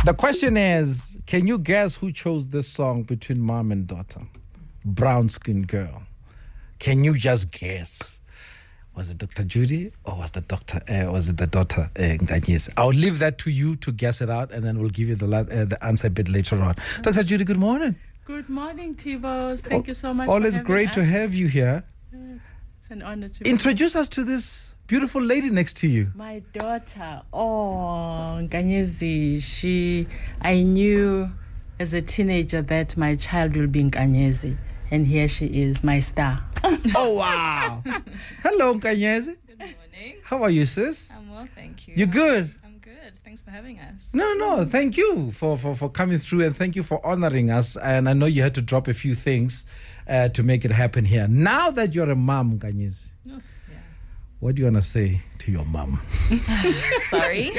The question is, can you guess who chose this song between mom and daughter? Brown skin girl. Can you just guess? Was it Dr. Judy or was it the daughter Nkanyezi? I'll leave that to you to guess it out, and then we'll give you the answer a bit later on. Dr. Judy, good morning. Good morning, TBose. Thank you so much. Always great to have you here. It's an honor to introduce us to this beautiful lady next to you. My daughter, Nkanyezi. I knew as a teenager that my child will be Nkanyezi. And here she is, my star. Oh, wow. Hello, Nkanyezi. Good morning. How are you, sis? I'm well, thank you. You good? I'm good. Thanks for having us. No. Thank you for coming through, and thank you for honoring us. And I know you had to drop a few things to make it happen here. Now that you're a mom, Nkanyezi, what do you want to say to your mom? Sorry.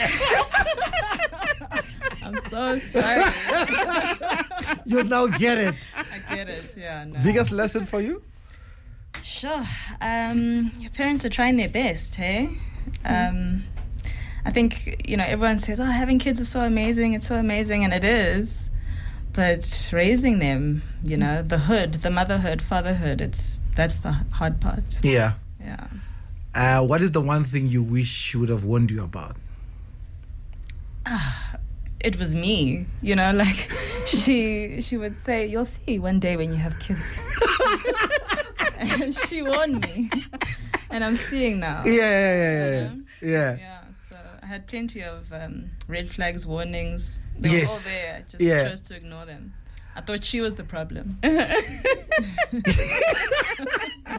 I'm so sorry. You now get it. I get it, yeah. No. Biggest lesson for you? Sure. Your parents are trying their best, hey? I think, everyone says, having kids is so amazing, it's so amazing, and it is. But raising them, the motherhood, fatherhood, that's the hard part. Yeah. Yeah. What is the one thing you wish she would have warned you about? It was me, she would say, you'll see one day when you have kids. And she warned me. And I'm seeing now. Yeah. Yeah, so I had plenty of red flags, warnings. They were all there. I just chose to ignore them. I thought she was the problem.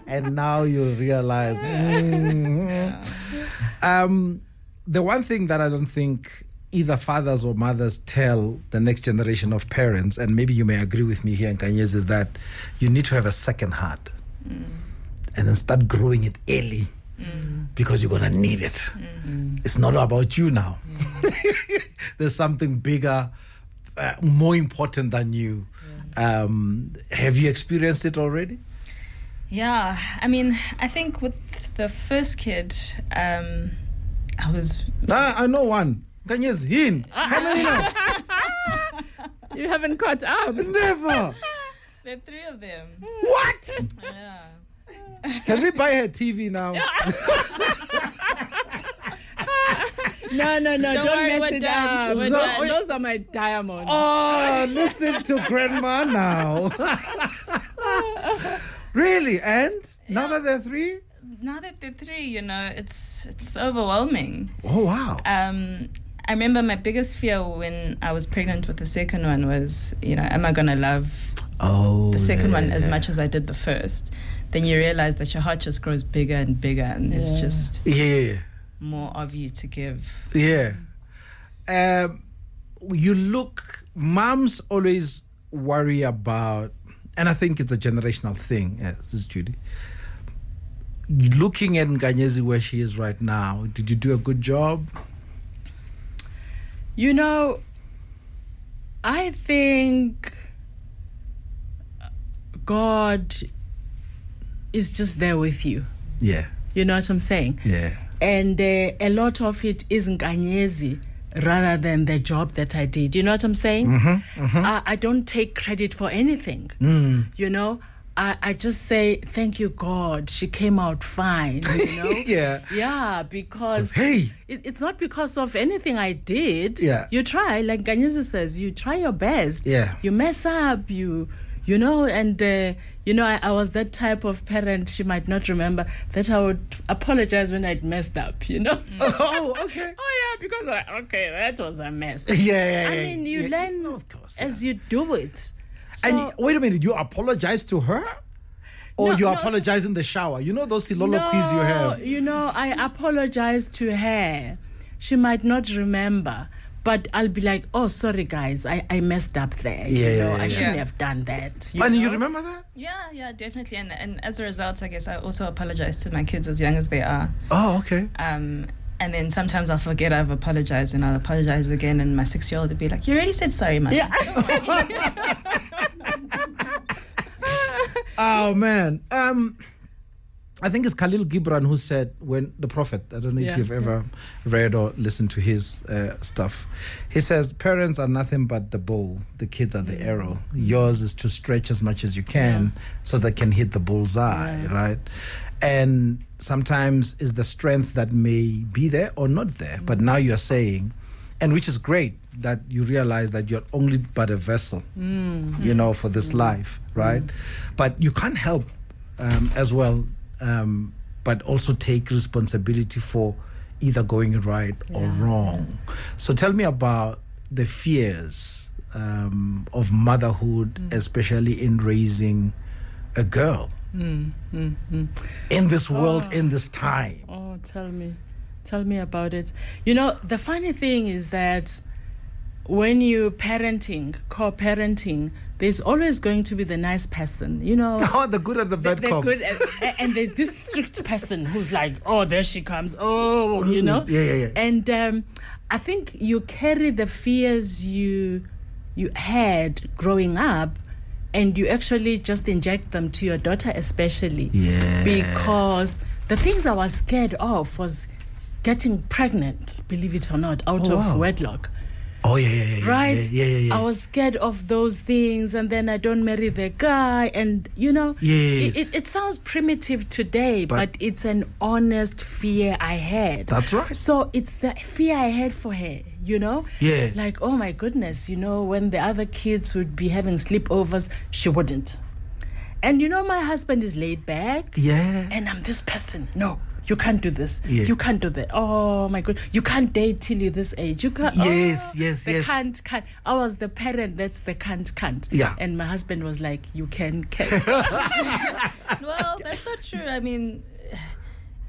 And now you realize. The one thing that I don't think either fathers or mothers tell the next generation of parents, and maybe you may agree with me here in Nkanyezi, is that you need to have a second heart and then start growing it early because you're going to need it. It's not about you now. There's something bigger, more important than you. Have you experienced it already? Yeah, I think with the first kid, I was... I know one. Nkanyezi, hin. How many now? You haven't caught up. Never. There are 3 of them. What? Yeah. Can we buy her TV now? No, don't worry, mess it up. We're done. Those are my diamonds. Oh, listen to grandma now. Really? And now that they're 3? Now that they're 3, it's overwhelming. Oh, wow. I remember my biggest fear when I was pregnant with the second one was, am I going to love the second one as much as I did the first? Then you realize that your heart just grows bigger and bigger, and it's just more of you to give. Yeah. Moms always worry about, and I think it's a generational thing. Yes, this is Judy. Looking at Nkanyezi where she is right now, did you do a good job? I think God is just there with you. Yeah. You know what I'm saying? Yeah. And a lot of it is Nkanyezi rather than the job that I did. You know what I'm saying? I don't take credit for anything. I just say, thank you, God. She came out fine, Yeah, because it's not because of anything I did. Yeah. You try, like Nkanyezi says, you try your best. Yeah. You mess up, I was that type of parent, she might not remember, that I would apologize when I'd messed up, Oh, okay. Oh, yeah, because, that was a mess. Yeah. You learn of course, as you do it. So, and wait a minute, you apologize to her? Or you apologize in the shower? Those soliloquies you have? I apologize to her. She might not remember. But I'll be like, oh, sorry, guys, I messed up there. I shouldn't have done that. You remember that? Yeah, definitely. And as a result, I guess I also apologize to my kids as young as they are. Oh, okay. And then sometimes I'll forget I've apologized and I'll apologize again, and my 6-year-old will be like, you already said sorry, Mom. Yeah. Oh, man. I think it's Khalil Gibran who said, when the Prophet, I don't know if you've ever read or listened to his stuff. He says, parents are nothing but the bow. The kids are the arrow. Yours is to stretch as much as you can so they can hit the bullseye, right? And sometimes it's the strength that may be there or not there. But now you're saying, and which is great, that you realize that you're only but a vessel, you know, for this life, right? But you can't help as well, but also take responsibility for either going right or wrong. So tell me about the fears of motherhood, especially in raising a girl in this world, in this time. Oh, tell me about it. You know, the funny thing is that when you're parenting, co-parenting, there's always going to be the nice person, you know. Oh, the good and the bad cop. And there's this strict person who's like, oh, there she comes. Oh, you know. Yeah. And I think you carry the fears you had growing up, and you actually just inject them to your daughter, especially. Yeah. Because the things I was scared of was getting pregnant, believe it or not, out of wedlock. Oh, yeah. Right? Yeah. I was scared of those things, and then I don't marry the guy, and, you know, it sounds primitive today, but it's an honest fear I had. That's right. So it's the fear I had for her, you know? Yeah. Like, oh my goodness, you know, when the other kids would be having sleepovers, she wouldn't. And, you know, my husband is laid back. Yeah. And I'm this person. No. You can't do this. Yeah. You can't do that. Oh my God! You can't date till you're this age. You can't. Yes. Can't. I was the parent that's the can't. Yeah. And my husband was like, you can. Well, that's not true. I mean,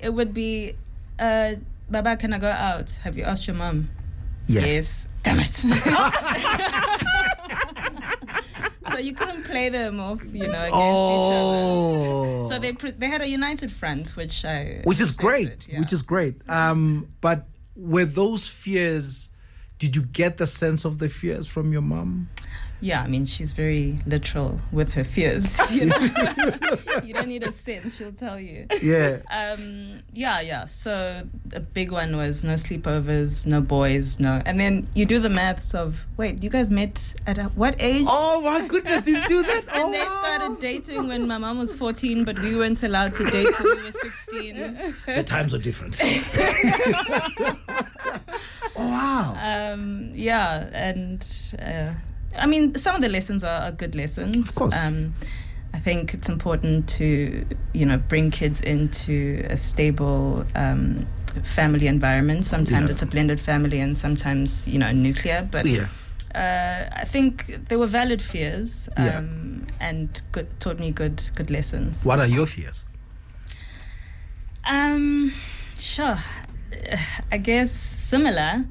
it would be, Baba, can I go out? Have you asked your mom? Yeah. Yes. Damn it. So you couldn't play them off, you know, against each other. So they had a united front, which is great. Yeah. Which is great. But were those fears? Did you get the sense of the fears from your mom? Yeah, I mean, she's very literal with her fears. You know? You don't need a sense, she'll tell you. Yeah. Yeah. So a big one was no sleepovers, no boys, no. And then you do the maths of, wait, you guys met at what age? Oh my goodness, did you do that? And they started dating when my mom was 14, but we weren't allowed to date till we were 16. The times are different. Oh, wow. Yeah, and I mean, some of the lessons are good lessons. Of course. I think it's important to, you know, bring kids into a stable family environment. Sometimes it's a blended family, and sometimes, you know, nuclear. But I think there were valid fears, and taught me good lessons. What are your fears? Sure. I guess similar.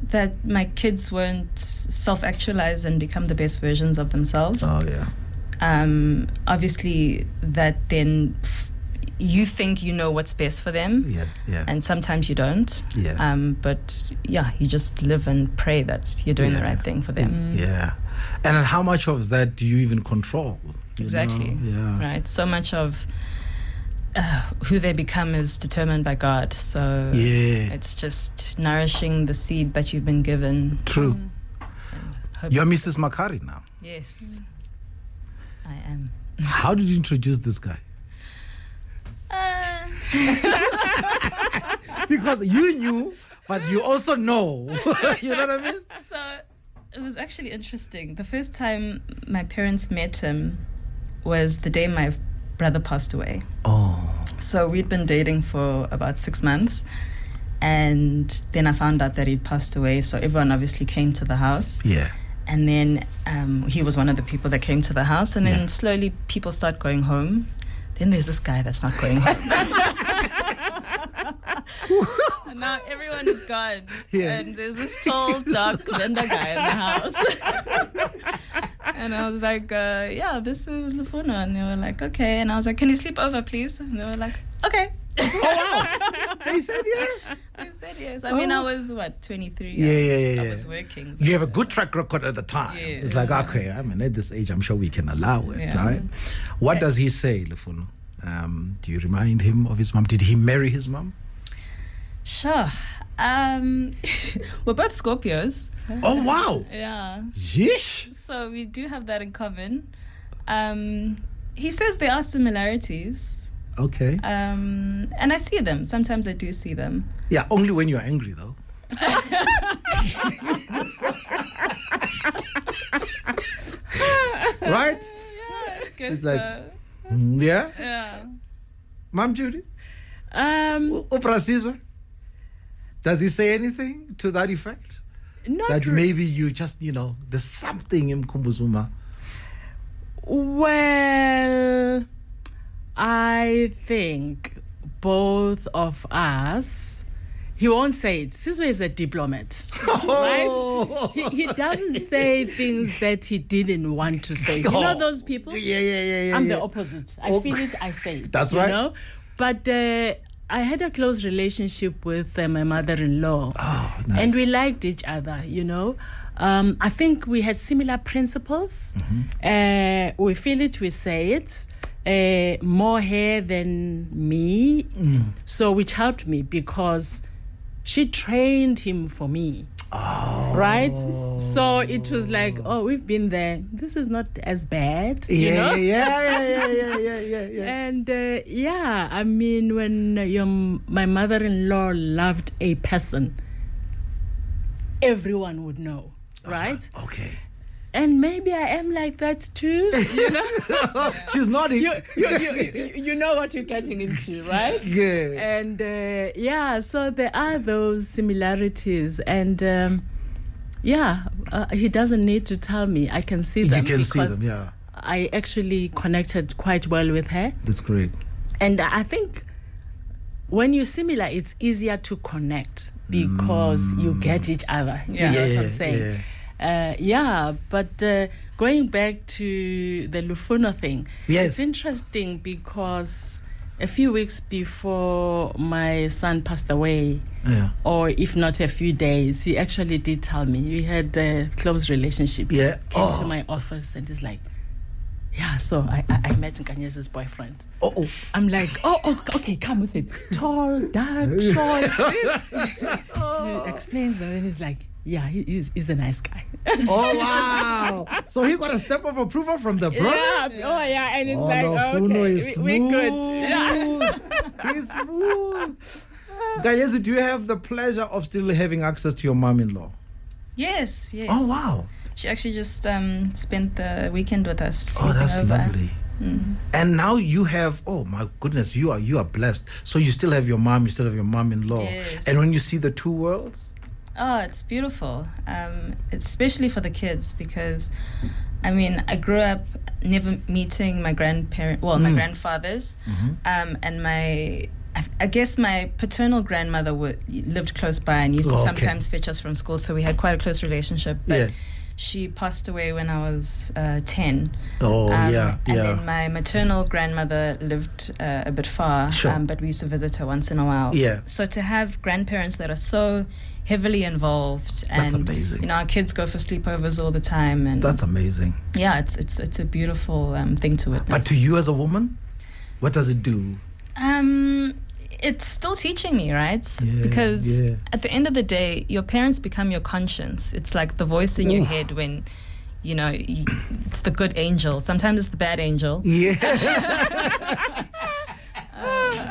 That my kids won't self-actualize and become the best versions of themselves. Oh, yeah. Obviously, that then you think you know what's best for them. Yeah. And sometimes you don't. Yeah. But, yeah, you just live and pray that you're doing the right thing for them. Yeah. And then how much of that do you even control? Exactly. Yeah. Right. So much of who they become is determined by God. So it's just nourishing the seed that you've been given. True. You're Mrs. Makhari now. Yes, I am. How did you introduce this guy? Because you knew, but you also know. You know what I mean? So it was actually interesting. The first time my parents met him was the day my brother passed away. Oh. So we'd been dating for about 6 months, and then I found out that he'd passed away. So everyone obviously came to the house. Yeah. And then he was one of the people that came to the house, and then slowly people start going home. Then there's this guy that's not going home. And now everyone is gone. Yeah. And there's this tall, dark gender guy in the house. And I was like, this is Lufuno. And they were like, okay. And I was like, can you sleep over, please? And they were like, okay. Oh, wow. They said yes. I said yes. I mean, I was, 23? Yeah. I was working. You have a good track record at the time. Yeah. It's like, okay, I mean, at this age, I'm sure we can allow it, Yeah. right? What does he say, Lufuno? Do you remind him of his mom? Did he marry his mom? Sure. We're both Scorpios. Oh, wow. Yeah. Yeesh. So we do have that in common. He says there are similarities. Okay. And I see them. Sometimes I do see them. Yeah, only when you're angry, though. Right? Yeah, I guess It's like, so. Yeah? Yeah. Mom Judy? Uprasizwe? Does he say anything to that effect? Not That maybe you just, there's something in Kumbuzuma. Well, I think both of us, he won't say it. Sizwe is a diplomat, right? He doesn't say things that he didn't want to say. You know those people? Yeah. I'm the opposite. I feel it, I say it. That's right. You know? But I had a close relationship with my mother-in-law. Oh, nice. And we liked each other, I think we had similar principles. Mm-hmm. We feel it, we say it. More hair than me. So which helped me because she trained him for me. Oh. Right? So it was like, we've been there. This is not as bad. Yeah. And I mean, when my mother-in-law loved a person, everyone would know, right? Okay. And maybe I am like that too, She's nodding. You know what you're getting into, right? Yeah. And so there are those similarities, and he doesn't need to tell me. I can see them. You can see them, yeah. I actually connected quite well with her. That's great. And I think when you're similar, it's easier to connect because you get each other. You know what I'm saying? But going back to the Lufuno thing, it's interesting because a few weeks before my son passed away, or if not a few days, he actually did tell me. We had a close relationship. Yeah. Came to my office and he's like, so I met Nkanyezi's boyfriend. I'm like, okay, come with it. Tall, dark, short. He explains that and he's like, he's a nice guy. Oh, wow. So he got a step of approval from the brother? Yeah. And it's like, okay, we're good. Yeah. He's smooth. Nkanyezi, do you have the pleasure of still having access to your mom-in-law? Yes. Oh, wow. She actually just spent the weekend with us. Oh, that's over. lovely. And now you have, oh my goodness, you are blessed. So you still have your mom, you still have your mom-in-law. Yes. And when you see the two worlds? Oh, it's beautiful. Especially for the kids because, I grew up never meeting my my grandfathers. And I guess my paternal grandmother lived close by and used to sometimes fetch us from school, so we had quite a close relationship. But she passed away when I was 10. And then my maternal grandmother lived a bit far, but we used to visit her once in a while. Yeah. So to have grandparents that are so heavily involved, that's and amazing. Our kids go for sleepovers all the time, and that's amazing. Yeah, it's a beautiful thing to witness. But to you as a woman, what does it do? It's still teaching me, right? Because at the end of the day, your parents become your conscience. It's like the voice in your head when, it's the good angel. Sometimes it's the bad angel.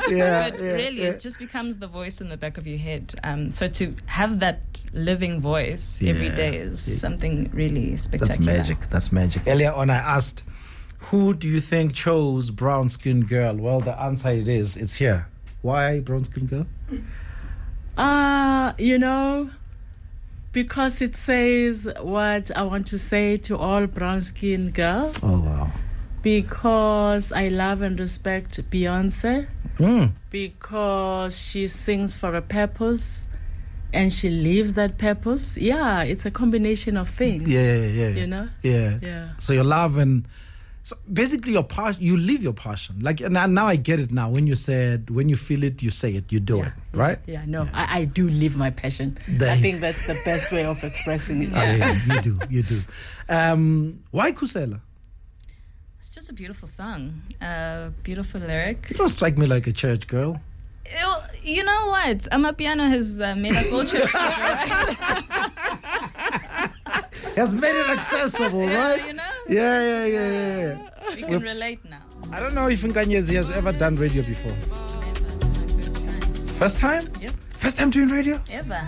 But really, it just becomes the voice in the back of your head. So to have that living voice every day is something really spectacular. That's magic. Earlier on, I asked, who do you think chose brown-skinned girl? Well, the answer it's here. Why brown-skinned girl? Because it says what I want to say to all brown-skinned girls. Oh, wow. Because I love and respect Beyonce. Because she sings for a purpose and she lives that purpose. Yeah, it's a combination of things. Yeah. So your love and... So basically, your passion, you live your passion. Like, and now I get it now. When you said, when you feel it, you say it, you do it, right? I do live my passion. I think that's the best way of expressing it. You do. Why Khusela? It's just a beautiful song, beautiful lyric. You don't strike me like a church girl. You know what? Amapiano has made us all church people, right? Has made it accessible, right? You know? Yeah. We can relate now. I don't know if Nkanyezi has ever done radio before. First time? Yep. First time doing radio? Ever.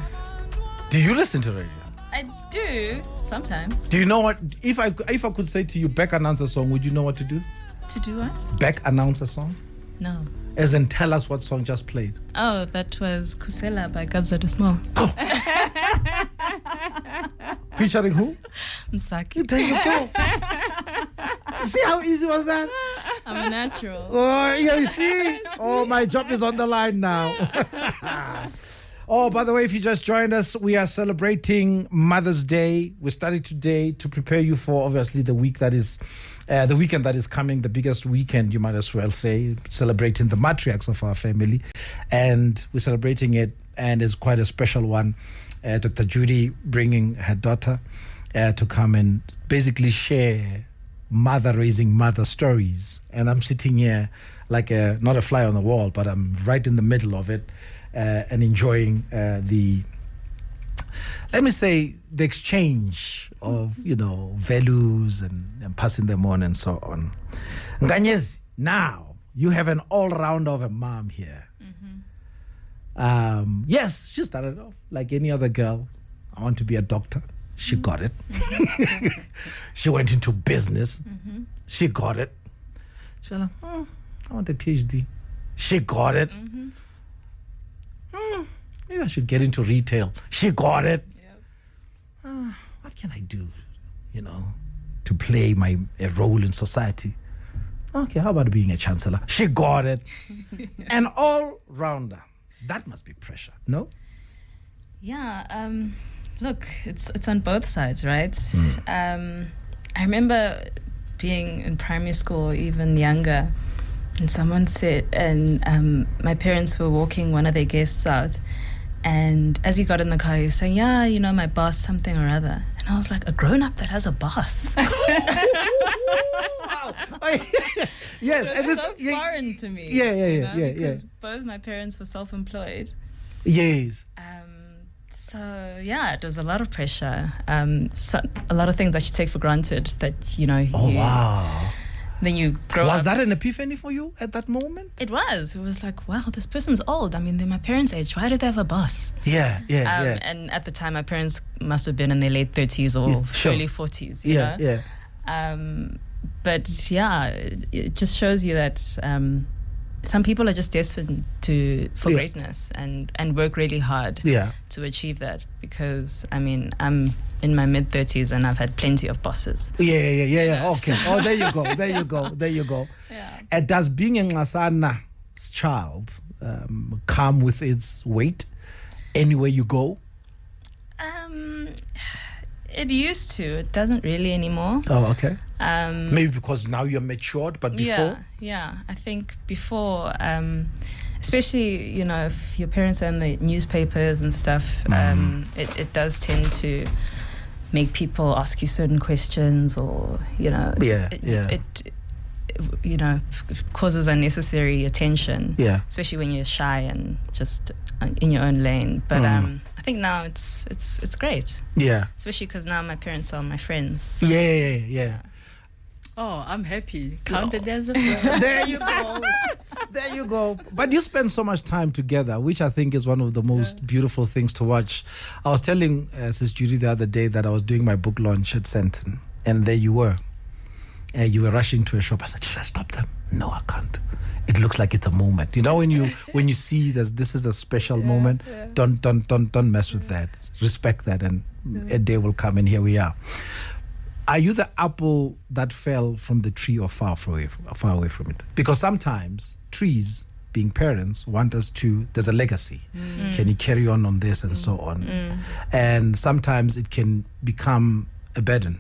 Do you listen to radio? I do sometimes. Do you know what? If I could say to you, back announce a song, would you know what to do? To do what? Back announce a song? No. As in, tell us what song just played. Oh, that was Kusela by Kabza De Small. Go. Featuring who? Msaki. There you go. You see how easy was that? I'm a natural. Oh, yeah, you see? Oh, my job is on the line now. Oh, by the way, if you just joined us, we are celebrating Mother's Day. We started today to prepare you for, obviously, the weekend that is coming, the biggest weekend, you might as well say, celebrating the matriarchs of our family. And we're celebrating it, and it's quite a special one. Dr. Judy bringing her daughter to come and basically share mother-raising mother stories. And I'm sitting here like not a fly on the wall, but I'm right in the middle of it. And enjoying the exchange of, values and passing them on and so on. Nkanyezi, now you have an all-round of a mom here. Mm-hmm. Yes, she started off like any other girl. I want to be a doctor. She got it. Mm-hmm. She went into business. Mm-hmm. She got it. She was like, I want a PhD. She got it. Mm-hmm. Maybe I should get into retail. She got it. Yep. What can I do, to play a role in society? Okay, how about being a chancellor? She got it. An all-rounder. That must be pressure, no? Yeah. Look, it's on both sides, right? I remember being in primary school, even younger, and someone said, and my parents were walking one of their guests out, and as he got in the car, he was saying, my boss, something or other. And I was like, a grown-up that has a boss? Wow. Yes. It was so foreign to me. Yeah. Because both my parents were self-employed. Yes. So, it was a lot of pressure. A lot of things that you take for granted that, Wow. Then you grow up. Was that an epiphany for you at that moment? It was. It was like, wow, this person's old. I mean, they're my parents' age. Why do they have a boss? Yeah. And at the time, my parents must have been in their late 30s or early 40s, you know? Yeah. But, it just shows you that some people are just destined for greatness and work really hard to achieve that. Because, I'm in my mid-30s and I've had plenty of bosses. Yeah. Okay. Oh, there you go. Yeah. Does being a Nxasana's child come with its weight anywhere you go? It used to. It doesn't really anymore. Oh, okay. Maybe because now you're matured, but before? Yeah. I think before, especially, if your parents are in the newspapers and stuff, it does tend to make people ask you certain questions or, it causes unnecessary attention. Yeah. Especially when you're shy and just in your own lane. But I think now it's great. Yeah. Especially because now my parents are my friends. So. Yeah. Oh, I'm happy. Counted as a friend. There you go. But you spend so much time together, which I think is one of the most beautiful things to watch. I was telling Sis Judy the other day that I was doing my book launch at Senton, and there you were. You were rushing to a shop. I said, should I stop them? No, I can't. It looks like it's a moment. When you see this is a special moment, don't mess with that. Respect that, and a day will come, and here we are. Are you the apple that fell from the tree or far away from it? Because sometimes trees, being parents, want us to, there's a legacy. Can you carry on this and so on? And sometimes it can become a burden.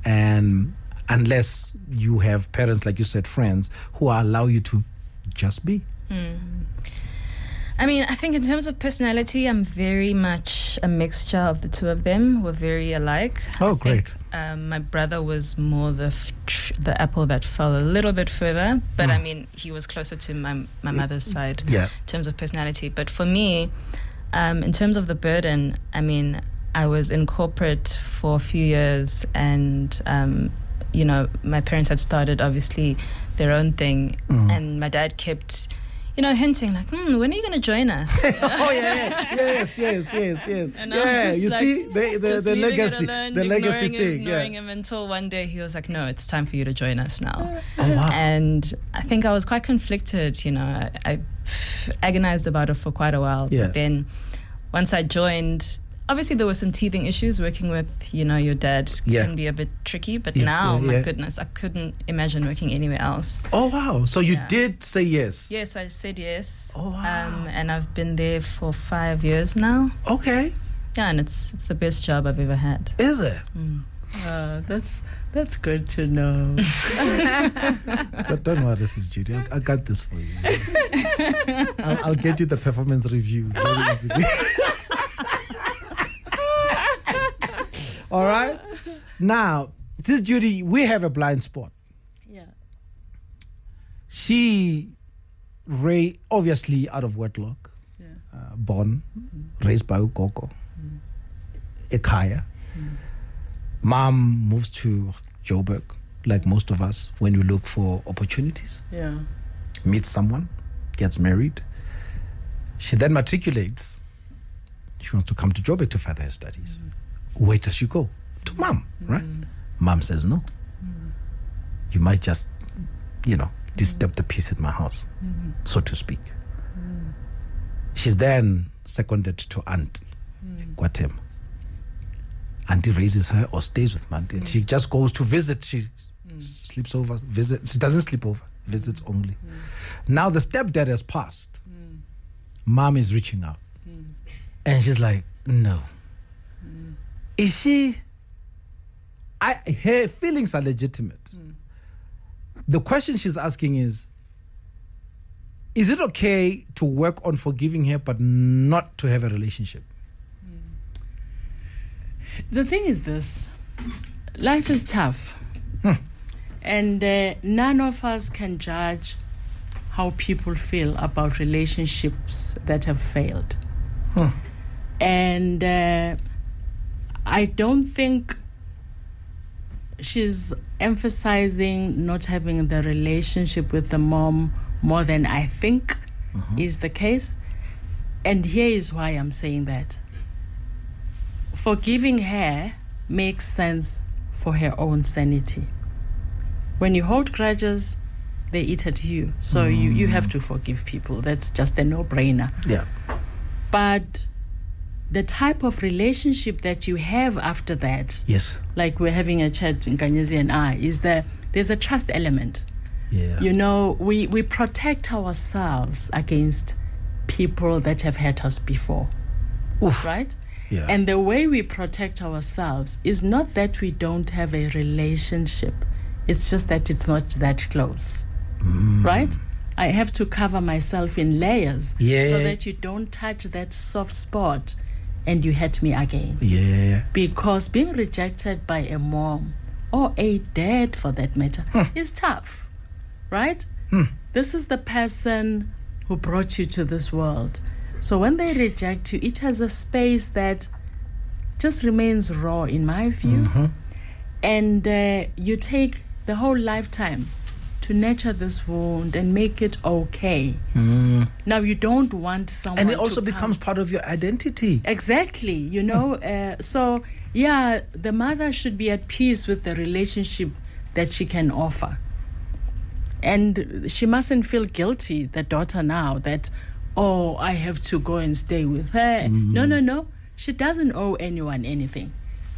And unless you have parents, like you said, friends, who allow you to just be. I mean, I think in terms of personality, I'm very much a mixture of the two of them. We're very alike. Oh, I great. think, my brother was more the apple that fell a little bit further, but I mean, he was closer to my mother's side in terms of personality. But for me, in terms of the burden, I mean, I was in corporate for a few years, and you know, my parents had started obviously their own thing, and my dad kept, you know, hinting like, when are you going to join us? Oh yeah, yes. And I was just you like, see the legacy, thing. Ignoring him until one day he was like, no, it's time for you to join us now. Oh wow. And I think I was quite conflicted, you know, I agonized about it for quite a while. Yeah. But then once I joined, obviously there were some teething issues. Working with, you know, your dad can be a bit tricky, but now, my goodness, I couldn't imagine working anywhere else. Oh wow. So you did say yes? Yes, I said yes. Oh wow. And I've been there for 5 years now. Okay. Yeah, and it's the best job I've ever had. Is it? That's good to know. Don't worry, this is Judy. I got this for you. I'll get you the performance review very easily. All right. Now, this Judy, we have a blind spot. Yeah. She, obviously out of wedlock, born, raised by Ukoko, Ekaya. Mom moves to Joburg, like most of us, when we look for opportunities. Yeah. Meets someone, gets married. She then matriculates. She wants to come to Joburg to further her studies. Where does she go? To mom, right? Mom says no. You might just, you know, disturb the peace at my house, so to speak. She's then seconded to auntie, Guatem. Auntie raises her or stays with auntie. She just goes to visit. She sleeps over, visits. She doesn't sleep over, visits only. Now the stepdad has passed. Mom is reaching out. And she's like, no. Is she... her feelings are legitimate. The question she's asking is it okay to work on forgiving her but not to have a relationship? The thing is this. Life is tough. And none of us can judge how people feel about relationships that have failed. And I don't think she's emphasizing not having the relationship with the mom more than I think is the case. And here is why I'm saying that. Forgiving her makes sense for her own sanity. When you hold grudges, they eat at you. So you have to forgive people. That's just a no-brainer. Yeah. But the type of relationship that you have after that, yes, like we're having a chat, Nkanyezi and I, is that there's a trust element. Yeah. You know, we protect ourselves against people that have hurt us before. Oof. Right? Yeah. And the way we protect ourselves is not that we don't have a relationship. It's just that it's not that close. Right? I have to cover myself in layers so that you don't touch that soft spot and you hurt me again. Yeah. Because being rejected by a mom or a dad for that matter is tough. Right? This is the person who brought you to this world. So when they reject you, it has a space that just remains raw in my view. And you take the whole lifetime to nurture this wound and make it okay. Now you don't want someone and it also becomes part of your identity. Exactly, you know. So yeah, the mother should be at peace with the relationship that she can offer. And she mustn't feel guilty, the daughter now, that, oh, I have to go and stay with her. No. She doesn't owe anyone anything.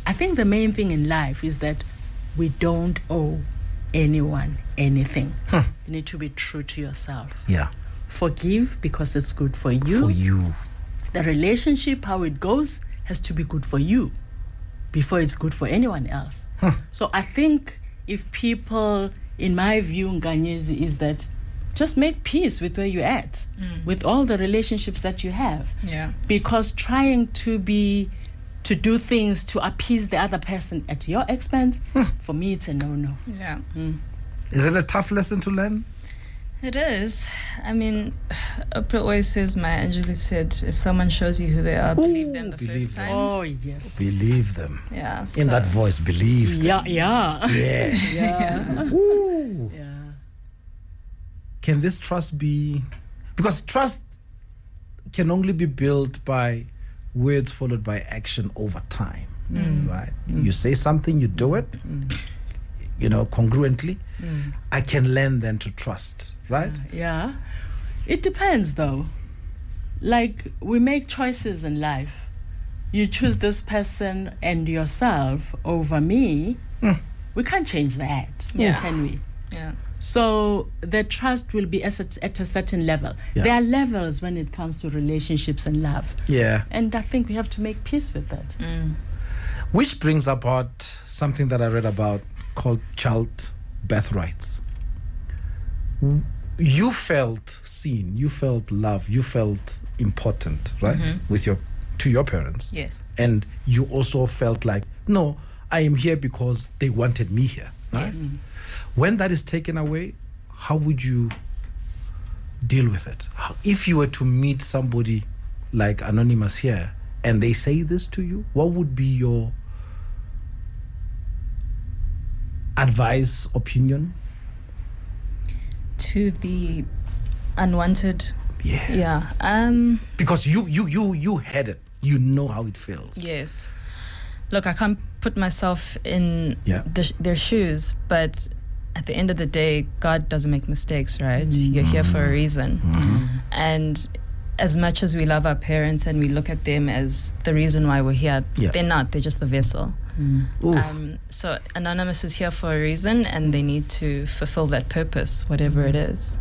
I think the main thing in life is that we don't owe anyone anything. You need to be true to yourself. Yeah. Forgive because it's good for you. For you. The relationship, how it goes, has to be good for you before it's good for anyone else. So I think if people, in my view, Nkanyezi, is that just make peace with where you're at, with all the relationships that you have. Yeah. Because trying to do things to appease the other person at your expense, for me, it's a no-no. Yeah. Is it a tough lesson to learn? It is. I mean, Oprah always says, Maya Angelou said, if someone shows you who they are, believe them the believe first them. time. Oh, yes. Believe them. Yeah. In that voice, believe them. Yeah. Yeah. Yeah. Ooh. Yeah. Can this trust be... Because trust can only be built by words followed by action over time, right? You say something, you do it, congruently. I can learn then to trust, right? Yeah. It depends, though. Like, we make choices in life. You choose this person and yourself over me. We can't change that, can we? Yeah. So the trust will be at a certain level. Yeah. There are levels when it comes to relationships and love. Yeah. And I think we have to make peace with that. Which brings about something that I read about called child birthrights. You felt seen, you felt loved, you felt important, right? To your parents. Yes. And you also felt like, no, I am here because they wanted me here. Right? Yes. When that is taken away, how would you deal with it? If you were to meet somebody like Anonymous here and they say this to you, what would be your advice, opinion? To the unwanted. Yeah. Yeah. Because you had it. You know how it feels. Yes. Look, I can't put myself in Yeah. their shoes, but at the end of the day, God doesn't make mistakes, right? You're here for a reason. And as much as we love our parents and we look at them as the reason why we're here, they're not. They're just the vessel. So Anonymous is here for a reason, and they need to fulfill that purpose, whatever it is.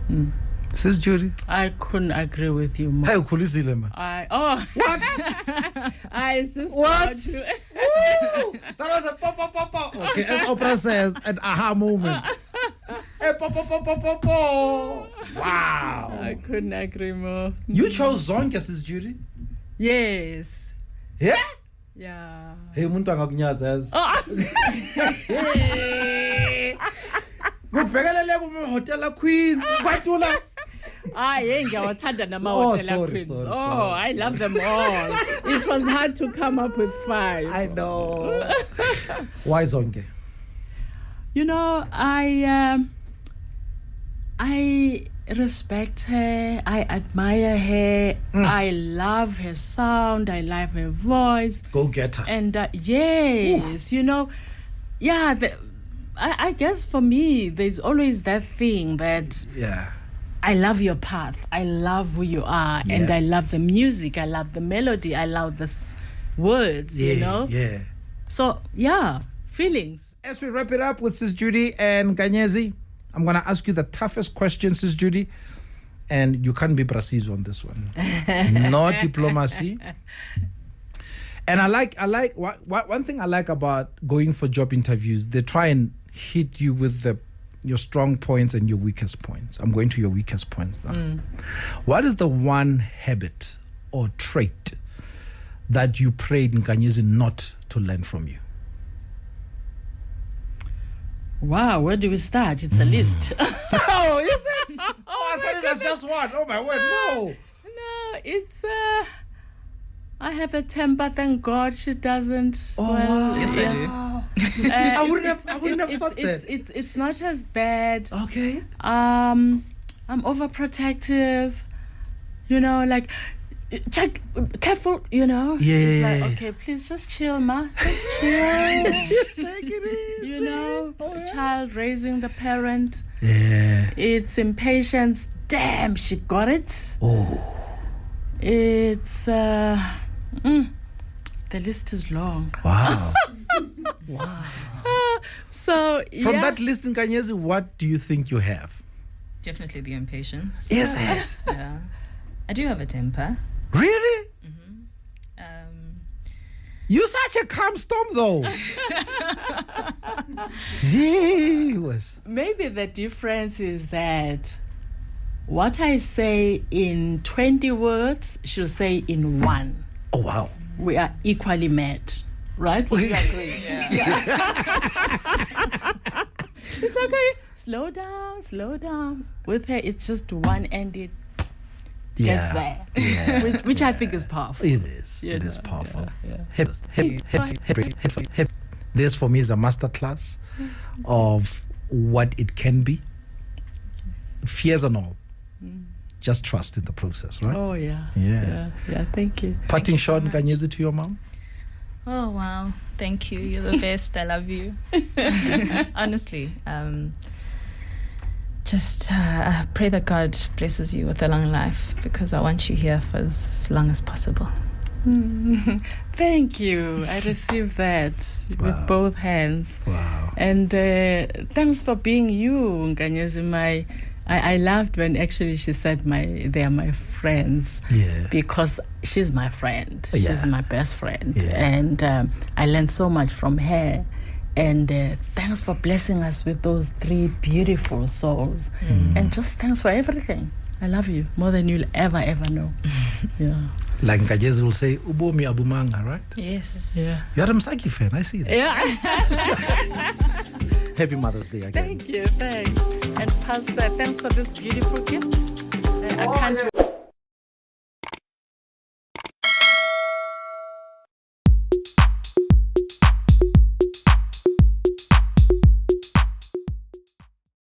Sis Judy? I couldn't agree with you more. Hey, ukhulisile man. What? I just What? want to. Woo! That was a pop. Okay, as Oprah says, an aha moment. Hey, pop. Wow. I couldn't agree more. You chose zonke, Sis Judy? Yes. Yeah? Yeah. Hey, umuntu angakunyaza. Ngibhekelele kuma hotel Queens. Kwatula. Ngiyawathanda nama-hotel Queens. Sorry. I love them all. It was hard to come up with 5. I know. Why zonke? I respect her. I admire her. I love her sound. I love her voice. Go get her. And yes, I guess for me, there's always that thing that I love your path. I love who you are. Yeah. And I love the music. I love the melody. I love the words, Yeah. So, feelings. As we wrap it up with Sis Judy and Nkanyezi, I'm going to ask you the toughest question, Sis Judy. And you can't be precise on this one. No diplomacy. And I like one thing I like about going for job interviews, they try and hit you with your strong points and your weakest points. I'm going to your weakest points now. What is the one habit or trait that you prayed Nkanyezi not to learn from you? Wow, where do we start? It's a list. Oh, is it? I thought it was just one. Oh my word, no. No, it's I have a temper, thank God she doesn't. Oh, wow. Yes, I do. I wouldn't have thought that. It's not as bad. Okay. I'm overprotective. Like check, careful. Yeah. It's like, okay, please just chill, ma. Just chill. Take it easy. Child raising the parent. Yeah. It's impatience. Damn, she got it. Oh. It's the list is long. Wow. So From that list, Nkanyezi, what do you think you have? Definitely the impatience. Is it? Yeah. I do have a temper. Really? You're such a calm storm, though. Gee whiz. Maybe the difference is that What I say in 20 words, she'll say in 1. Oh, wow. We are equally mad, right? We agree. It's okay. Slow down. With her, it's just 1 and it gets there. Yeah. Which I think is powerful. It is. It is powerful. Yeah. Hip. This for me is a masterclass of what it can be. Fears and all. Just trust in the process, right? Oh, yeah. Yeah. Thank you. Parting shot, Nkanyezi, to your mom? Oh, wow. Thank you. You're the best. I love you. Honestly. I pray that God blesses you with a long life, because I want you here for as long as possible. Thank you. I received that with both hands. Wow. And thanks for being you, Nkanyezi. I loved when actually she said they are my friends. Yeah. Because she's my friend. Yeah. She's my best friend. Yeah. And I learned so much from her. And thanks for blessing us with those 3 beautiful souls. And just thanks for everything. I love you more than you'll ever know. Yeah. Like Nkanyezi will say, Ubomi Abumanga, right? Yes. Yeah. You're a Msaki fan, I see that. Yeah. Happy Mother's Day again. Thank you. Thanks. And Pastor, thanks for this beautiful gift. I can't